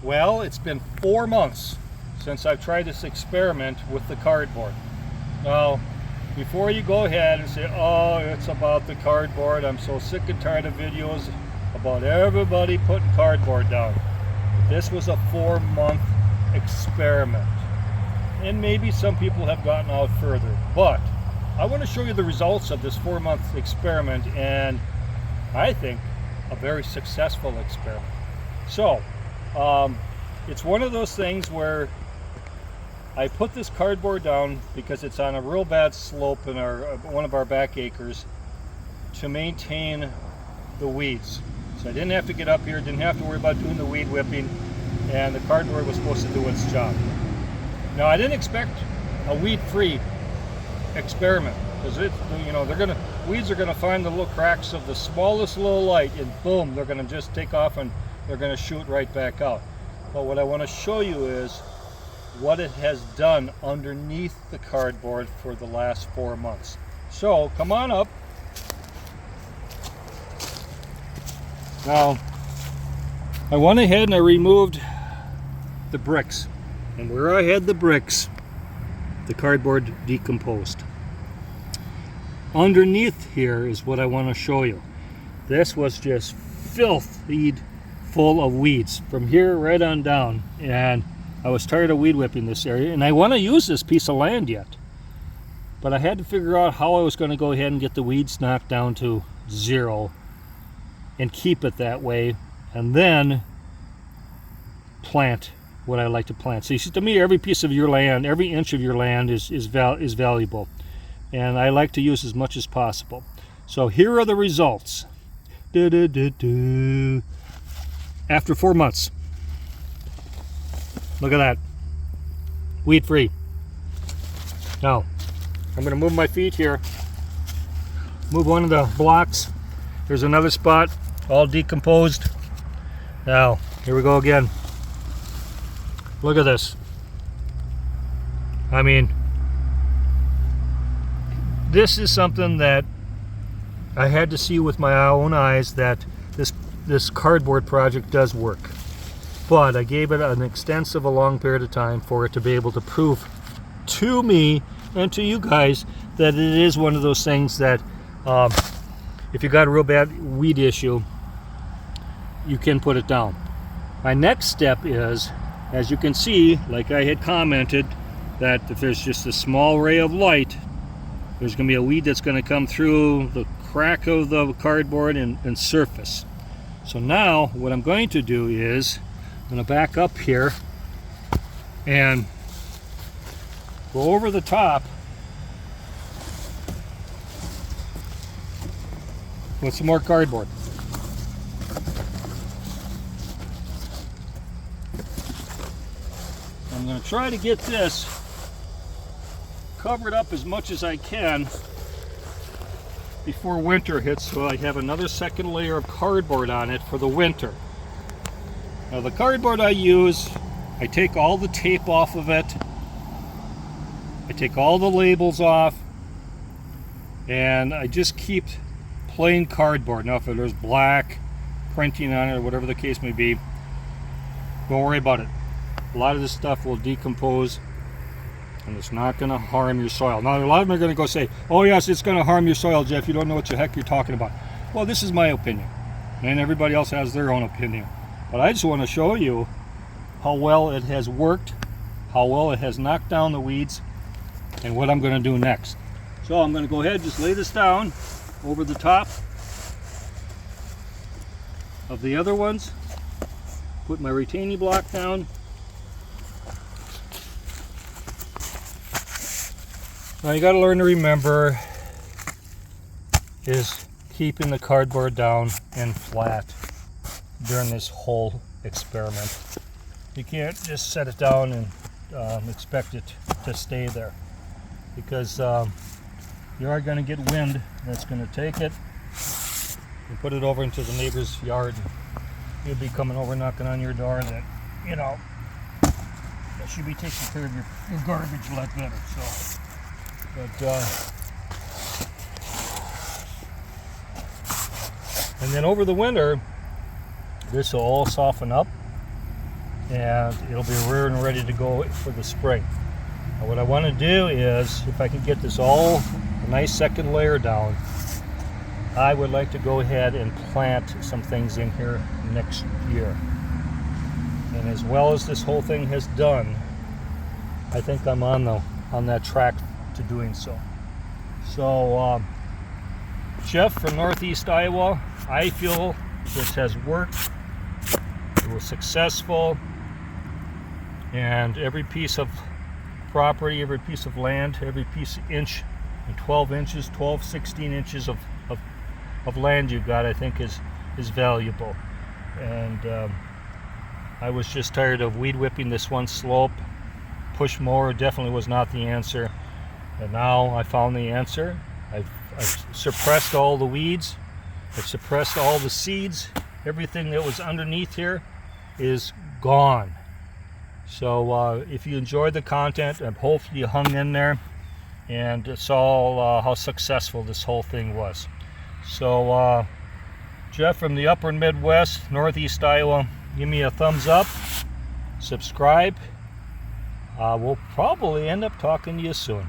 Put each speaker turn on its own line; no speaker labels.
Well, it's been 4 months since I've tried this experiment with the cardboard. Now, before you go ahead and say, oh, it's about the cardboard, I'm so sick and tired of videos about everybody putting cardboard down. This was a 4-month experiment. And maybe some people have gotten out further. But I want to show you the results of this 4-month experiment, and I think a very successful experiment. So, it's one of those things where I put this cardboard down because it's on a real bad slope in one of our back acres to maintain the weeds. So I didn't have to get up here, didn't have to worry about doing the weed whipping, and the cardboard was supposed to do its job. Now, I didn't expect a weed-free experiment because weeds are gonna find the little cracks of the smallest little light, and boom, they're gonna just take off and they're gonna shoot right back out. But what I want to show you is what it has done underneath the cardboard for the last 4 months. So come on up. Now, I went ahead and I removed the bricks, and where I had the bricks, the cardboard decomposed. Underneath here is what I want to show you. This was just filthy full of weeds from here right on down, and I was tired of weed whipping this area, and I want to use this piece of land yet, but I had to figure out how I was going to go ahead and get the weeds knocked down to zero and keep it that way, and then plant what I like to plant. So you see, to me, every piece of your land, every inch of your land is valuable, and I like to use as much as possible. So here are the results. After 4 months. Look at that. Weed free. Now, I'm going to move my feet here. Move one of the blocks. There's another spot, all decomposed. Now, here we go again. Look at this. I mean, this is something that I had to see with my own eyes, that this cardboard project does work. But I gave it an extensive, a long period of time for it to be able to prove to me and to you guys that it is one of those things that if you got a real bad weed issue, you can put it down. My next step is, as you can see, like I had commented, that if there's just a small ray of light, there's going to be a weed that's going to come through the crack of the cardboard and surface. So now what I'm going to do is I'm going to back up here and go over the top with some more cardboard. I'm going to try to get this covered up as much as I can before winter hits, so I have another second layer of cardboard on it for the winter. Now, the cardboard I use, I take all the tape off of it, I take all the labels off, and I just keep plain cardboard. Now, if there's black printing on it or whatever the case may be, don't worry about it. A lot of this stuff will decompose, and it's not going to harm your soil. Now, a lot of them are going to go say, oh yes, it's going to harm your soil, Jeff. You don't know what the heck you're talking about. Well, this is my opinion, and everybody else has their own opinion. But I just want to show you how well it has worked, how well it has knocked down the weeds, and what I'm going to do next. So I'm going to go ahead and just lay this down over the top of the other ones, put my retaining block down. Now, you got to learn to remember is keeping the cardboard down and flat during this whole experiment. You can't just set it down and expect it to stay there, because you are going to get wind that's going to take it and put it over into the neighbor's yard. He'll be coming over knocking on your door that, you know, that should be taking care of your garbage a lot better. So, and then over the winter, this will all soften up. and it'll be rearing ready to go for the spring. Now what I want to do is, if I can get this all a nice second layer down, I would like to go ahead and plant some things in here next year. And as well as this whole thing has done, I think I'm on that track to doing so. So Jeff from Northeast Iowa, I feel this has worked. It was successful, and every piece of property, every piece of land, every piece of inch, 12 inches, 12, 16 inches of land you've got, I think is valuable. And I was just tired of weed whipping this one slope. Push mower definitely was not the answer, and now I found the answer. I've suppressed all the weeds, I've suppressed all the seeds. Everything that was underneath here is gone. So if you enjoyed the content, and hopefully you hung in there and saw how successful this whole thing was. So Jeff from the upper Midwest, Northeast Iowa, give me a thumbs up, subscribe. We'll probably end up talking to you soon.